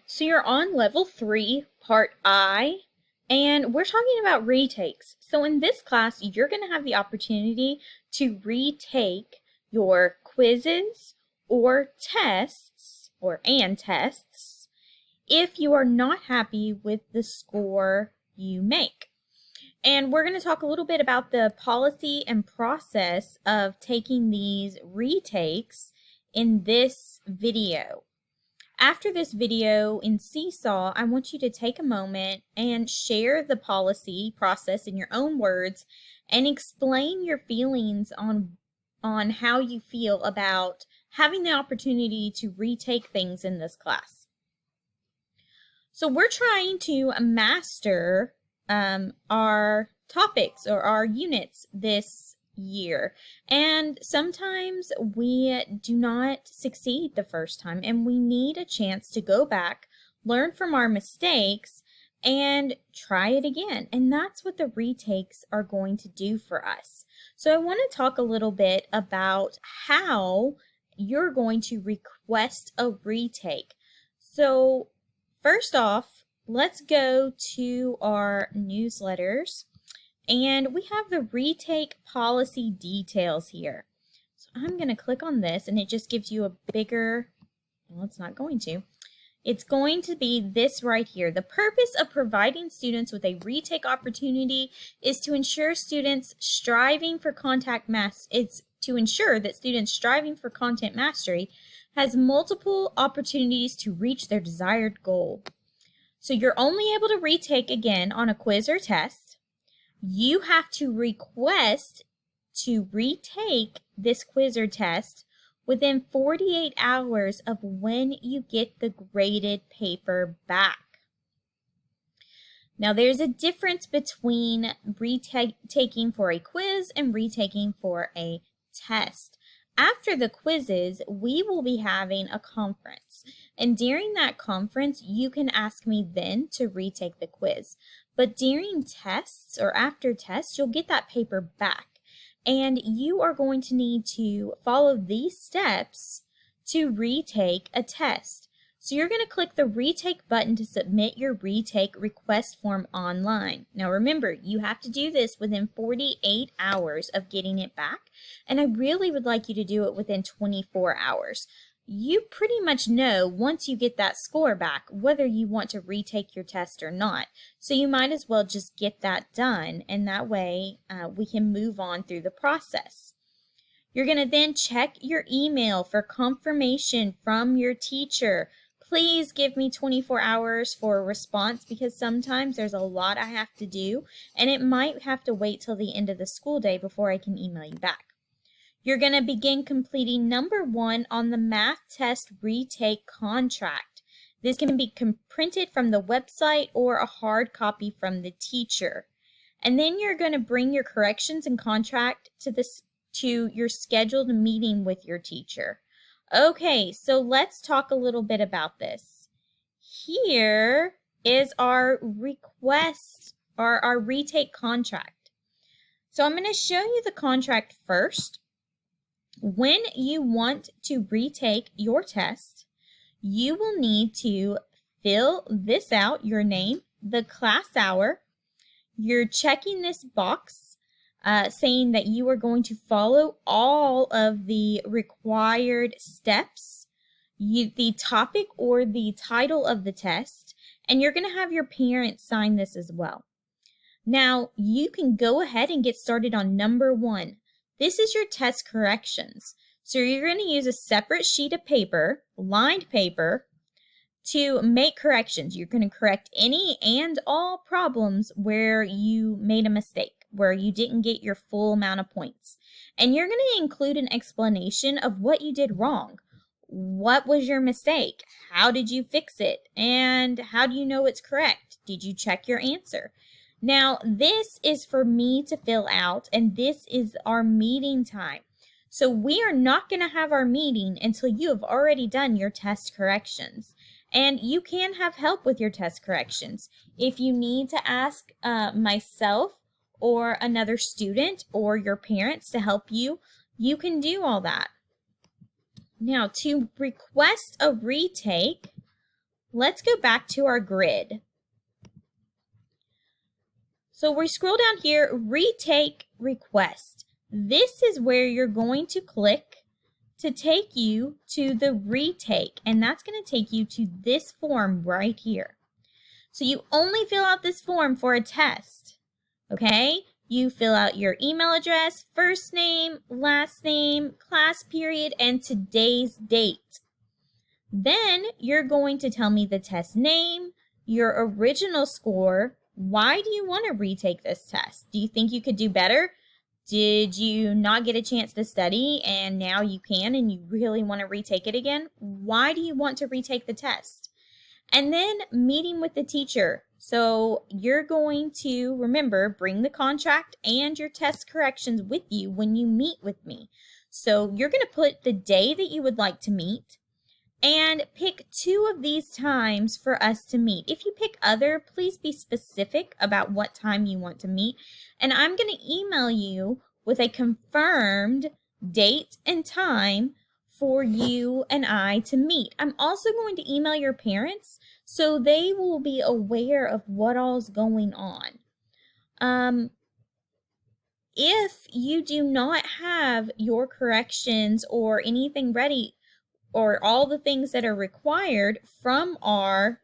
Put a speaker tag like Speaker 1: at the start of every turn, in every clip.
Speaker 1: So you're on level 3, part I, and we're talking about retakes. So in this class, you're going to have the opportunity to retake your quizzes or tests, and tests, if you are not happy with the score you make. And we're going to talk a little bit about the policy and process of taking these retakes in this video. After this video in Seesaw, I want you to take a moment and share the policy process in your own words and explain your feelings on how you feel about having the opportunity to retake things in this class. So we're trying to master our topics or our units this year, and sometimes we do not succeed the first time, and we need a chance to go back, learn from our mistakes, and try it again. And that's what the retakes are going to do for us. So I want to talk a little bit about how you're going to request a retake. So first off, let's go to our newsletters, and we have the retake policy details here. So I'm going to click on this, and it just gives you a bigger, well, it's not going to. It's going to be this right here. The purpose of providing students with a retake opportunity is to ensure students striving for It's to ensure that students striving for content mastery has multiple opportunities to reach their desired goal. So you're only able to retake again on a quiz or test. You have to request to retake this quiz or test within 48 hours of when you get the graded paper back. Now, there's a difference between retaking for a quiz and retaking for a test. After the quizzes, we will be having a conference, and during that conference, you can ask me then to retake the quiz. But during tests or after tests, you'll get that paper back, and you are going to need to follow these steps to retake a test. So you're going to click the retake button to submit your retake request form online. Now remember, you have to do this within 48 hours of getting it back, and I really would like you to do it within 24 hours. You pretty much know once you get that score back whether you want to retake your test or not. So you might as well just get that done, and that way we can move on through the process. You're going to then check your email for confirmation from your teacher. Please give me 24 hours for a response, because sometimes there's a lot I have to do, and it might have to wait till the end of the school day before I can email you back. You're going to begin completing number 1 on the math test retake contract. This can be printed from the website or a hard copy from the teacher. And then you're going to bring your corrections and contract to your scheduled meeting with your teacher. Okay, so let's talk a little bit about this. Here is our request or our retake contract. So I'm going to show you the contract first. When you want to retake your test, you will need to fill this out, your name, the class hour. You're checking this box saying that you are going to follow all of the required steps, the topic or the title of the test, and you're going to have your parents sign this as well. Now, you can go ahead and get started on number 1. This is your test corrections. So you're going to use a separate sheet of paper, lined paper, to make corrections. You're going to correct any and all problems where you made a mistake, where you didn't get your full amount of points. And you're going to include an explanation of what you did wrong. What was your mistake? How did you fix it? And how do you know it's correct? Did you check your answer? Now, this is for me to fill out, and this is our meeting time. So we are not going to have our meeting until you have already done your test corrections. And you can have help with your test corrections. If you need to ask myself or another student or your parents to help you, you can do all that. Now, to request a retake, let's go back to our grid. So we scroll down here, retake request. This is where you're going to click to take you to the retake, and that's going to take you to this form right here. So you only fill out this form for a test, okay? You fill out your email address, first name, last name, class period, and today's date. Then you're going to tell me the test name, your original score. Why do you want to retake this test? Do you think you could do better? Did you not get a chance to study and now you can and you really want to retake it again? Why do you want to retake the test? And then meeting with the teacher. So you're going to, remember, bring the contract and your test corrections with you when you meet with me. So you're going to put the day that you would like to meet and pick 2 of these times for us to meet. If you pick other, please be specific about what time you want to meet. And I'm going to email you with a confirmed date and time for you and I to meet. I'm also going to email your parents so they will be aware of what all's going on. If you do not have your corrections or anything ready, or all the things that are required from our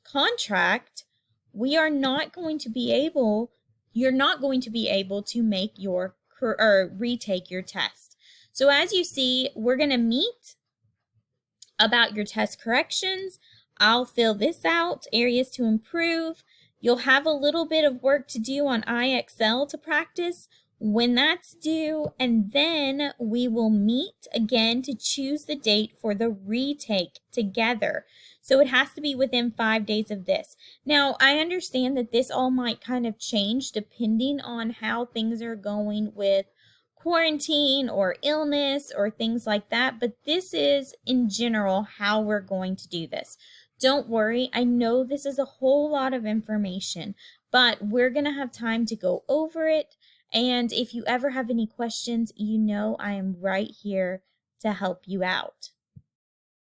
Speaker 1: contract, you're not going to be able to make your or retake your test. So as you see, we're going to meet about your test corrections. I'll fill this out, areas to improve. You'll have a little bit of work to do on IXL to practice when that's due, and then we will meet again to choose the date for the retake together. So it has to be within 5 days of this. Now, I understand that this all might kind of change depending on how things are going with quarantine or illness or things like that, but this is in general how we're going to do this. Don't worry, I know this is a whole lot of information, but we're going to have time to go over it. And if you ever have any questions, you know I am right here to help you out.